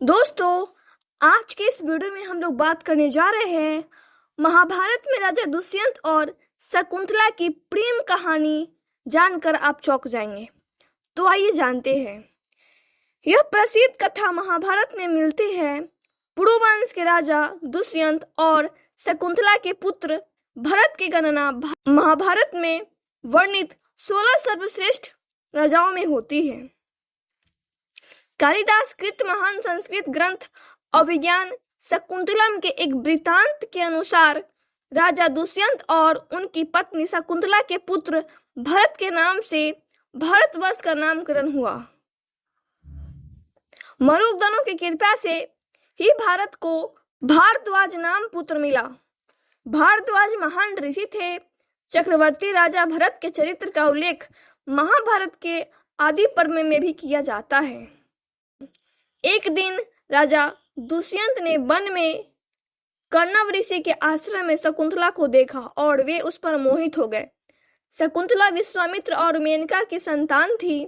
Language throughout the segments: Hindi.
दोस्तों, आज के इस वीडियो में हम लोग बात करने जा रहे हैं महाभारत में राजा दुष्यंत और शकुंतला की प्रेम कहानी। जानकर आप चौंक जाएंगे। तो आइए जानते हैं। यह प्रसिद्ध कथा महाभारत में मिलती है। पुरुवंश के राजा दुष्यंत और शकुंतला के पुत्र भरत की गणना महाभारत में वर्णित 16 सर्वश्रेष्ठ राजाओं में होती है। कालिदास कृत महान संस्कृत ग्रंथ अभिज्ञान शकुंतलम के एक वृत्तांत के अनुसार राजा दुष्यंत और उनकी पत्नी शकुंतला के पुत्र भरत के नाम से भारतवर्ष का नामकरण हुआ। मरुदगणों की कृपा से ही भारत को भारद्वाज नाम पुत्र मिला। भारद्वाज महान ऋषि थे। चक्रवर्ती राजा भरत के चरित्र का उल्लेख महाभारत के आदि पर्व में भी किया जाता है। एक दिन राजा दुष्यंत ने वन में कर्णव ऋषि के आश्रम में शकुंतला को देखा और वे उस पर मोहित हो गए। शकुंतला विश्वामित्र और मेनका की संतान थी।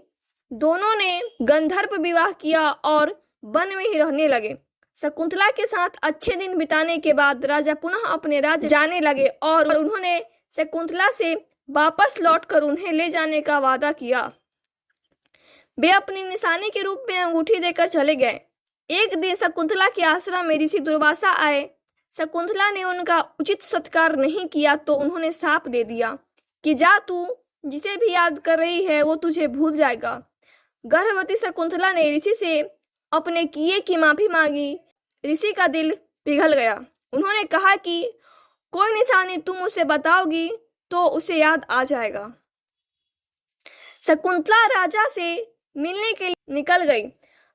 दोनों ने गंधर्व विवाह किया और वन में ही रहने लगे। शकुंतला के साथ अच्छे दिन बिताने के बाद राजा पुनः अपने राज्य जाने लगे और उन्होंने शकुंतला से वापस लौटकर उन्हें ले जाने का वादा किया। वे अपनी निशानी के रूप में अंगूठी देकर चले गए। एक दिन शकुंतला के आश्रम में ऋषि दुर्वासा आए। शकुंतला ने उनका उचित सत्कार नहीं किया तो उन्होंने शाप दे दिया कि जा, तू जिसे भी याद कर रही है वो तुझे भूल जाएगा। गर्भवती शकुंतला ने ऋषि से अपने किए की माफी मांगी। ऋषि का दिल पिघल गया। उन्होंने कहा कि कोई निशानी तुम उसे बताओगी तो उसे याद आ जाएगा। शकुंतला राजा से मिलने के लिए निकल गई।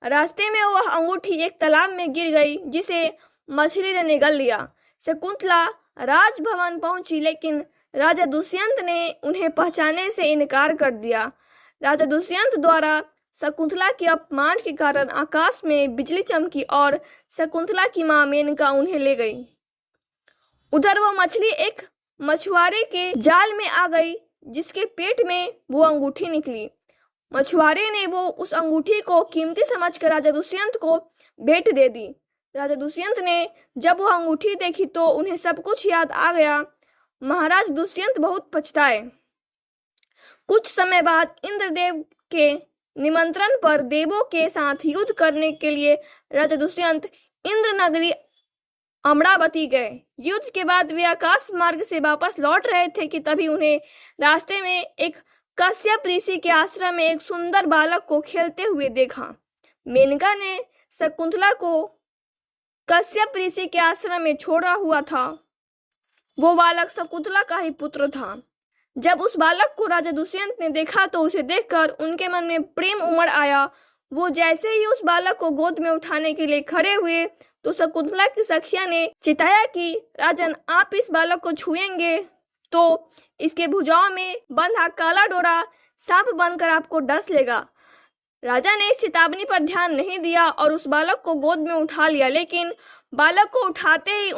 रास्ते में वह अंगूठी एक तालाब में गिर गई जिसे मछली ने निगल लिया। शकुंतला राजभवन पहुंची लेकिन राजा दुष्यंत ने उन्हें पहचानने से इनकार कर दिया। राजा दुष्यंत द्वारा शकुंतला के अपमान के कारण आकाश में बिजली चमकी और शकुंतला की मां मेनका उन्हें ले गई। उधर वह मछली एक मछुआरे के जाल में आ गई जिसके पेट में वो अंगूठी निकली। मछुआरे ने वो उस अंगूठी को कीमती समझकर राजा दुष्यंत को भेंट दे दी। राजा दुष्यंत ने जब वो अंगूठी देखी तो उन्हें सब कुछ याद आ गया। महाराज दुष्यंत बहुत पछताए। कुछ समय बाद इंद्रदेव के निमंत्रण पर देवों के साथ युद्ध करने के लिए राजा दुष्यंत इंद्र नगरी अमरावती गए। युद्ध के बाद वे आकाश मार्ग से वापस लौट रहे थे कि तभी उन्हें रास्ते में एक कश्यप ऋषि के आश्रम में एक सुंदर बालक को खेलते हुए देखा। मेनका ने शकुंतला को कश्यप ऋषि के आश्रम में छोड़ा हुआ था। वो बालक शकुंतला का ही पुत्र था। जब उस बालक को राजा दुष्यंत ने देखा तो उसे देखकर उनके मन में प्रेम उमड़ आया। वो जैसे ही उस बालक को गोद में उठाने के लिए खड़े हुए तो शकुंतला की सखिया ने चिताया कि राजन, आप इस बालक को छुएंगे तो इसके भुजाओं में बंधा काला डोरा सांप बनकर आपको डस लेगा। राजा ने इस चेतावनी पर ध्यान नहीं दिया और उस बालक को गोद में उठा लिया, लेकिन बालक को उठाते ही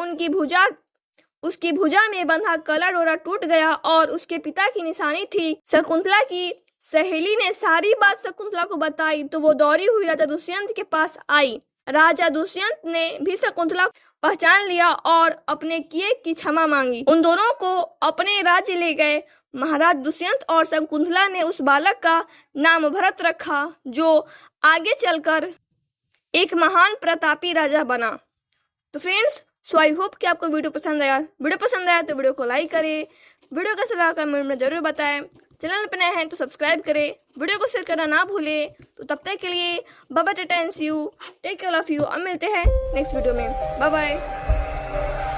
उसकी भुजा में बंधा काला डोरा टूट गया और उसके पिता की निशानी थी। शकुंतला की सहेली ने सारी बात शकुंतला को बताई तो वो दौड़ी हुई राजा दुष्यंत के पास आई। राजा दुष्यंत ने भी शकुंतला पहचान लिया और अपने किए की क्षमा मांगी। उन दोनों को अपने राज्य ले गए। महाराज दुष्यंत और शकुंतला ने उस बालक का नाम भरत रखा जो आगे चलकर एक महान प्रतापी राजा बना। तो फ्रेंड्स, आई होप कि आपको वीडियो पसंद आया। वीडियो पसंद आया तो वीडियो को लाइक करें। वीडियो का सलाह कमेंट में जरूर बताएं। चैनल पर नए हैं तो सब्सक्राइब करें। वीडियो को शेयर करना ना भूलें। तो तब तक के लिए bye bye, take care of you. अब मिलते हैं नेक्स्ट वीडियो में। Bye bye.